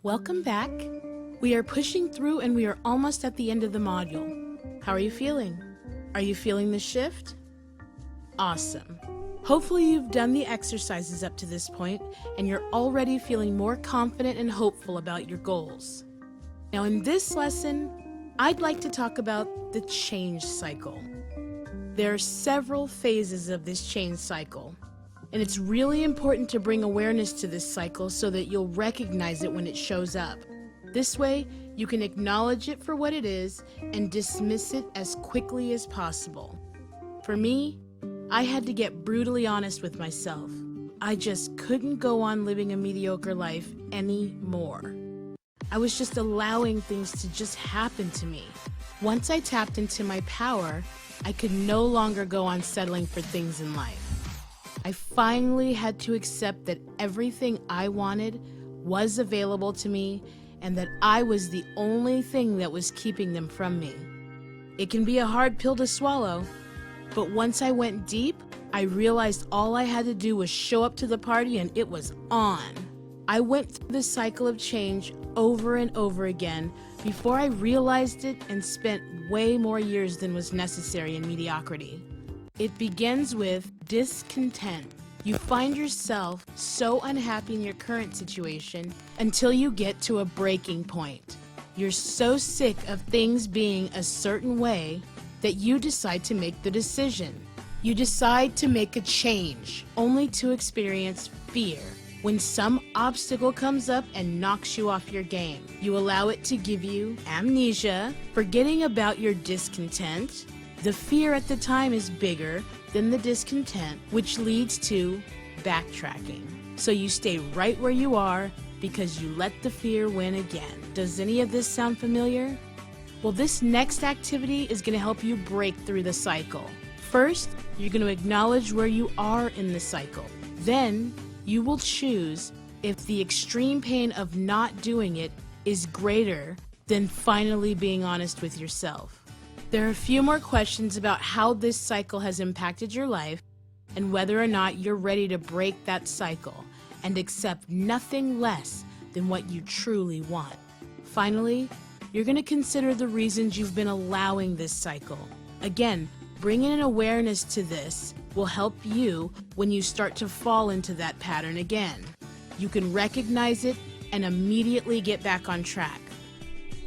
Welcome back. We are pushing through and we are almost at the end of the module. How are you feeling? Are you feeling the shift? Awesome. Hopefully you've done the exercises up to this point and you're already feeling more confident and hopeful about your goals. Now in this lesson, I'd like to talk about the change cycle. There are several phases of this change cycle, and it's really important to bring awareness to this cycle so that you'll recognize it when it shows up. This way, you can acknowledge it for what it is and dismiss it as quickly as possible. For me, I had to get brutally honest with myself. I just couldn't go on living a mediocre life anymore. I was just allowing things to just happen to me. Once I tapped into my power, I could no longer go on settling for things in life. I finally had to accept that everything I wanted was available to me and that I was the only thing that was keeping them from me. It can be a hard pill to swallow, but once I went deep, I realized all I had to do was show up to the party and it was on. I went through this cycle of change over and over again before I realized it and spent way more years than was necessary in mediocrity. It begins with discontent. You find yourself so unhappy in your current situation until you get to a breaking point. You're so sick of things being a certain way that you decide to make the decision. You decide to make a change, only to experience fear. When some obstacle comes up and knocks you off your game, you allow it to give you amnesia, forgetting about your discontent. The fear at the time is bigger than the discontent, which leads to backtracking. So you stay right where you are because you let the fear win again. Does any of this sound familiar? Well, this next activity is going to help you break through the cycle. First, you're going to acknowledge where you are in the cycle. Then, you will choose if the extreme pain of not doing it is greater than finally being honest with yourself. There are a few more questions about how this cycle has impacted your life and whether or not you're ready to break that cycle and accept nothing less than what you truly want. Finally, you're going to consider the reasons you've been allowing this cycle. Again, bringing an awareness to this will help you when you start to fall into that pattern again. You can recognize it and immediately get back on track.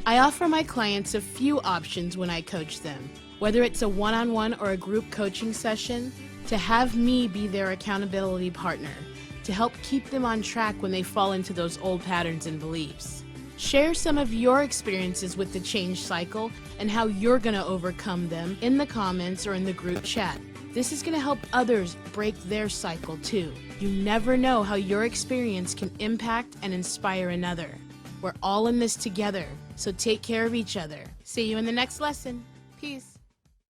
I offer my clients a few options when I coach them, whether it's a one-on-one or a group coaching session, to have me be their accountability partner, to help keep them on track when they fall into those old patterns and beliefs. Share some of your experiences with the change cycle and how you're going to overcome them in the comments or in the group chat. This is going to help others break their cycle too. You never know how your experience can impact and inspire another. We're all in this together, so take care of each other. See you in the next lesson. Peace.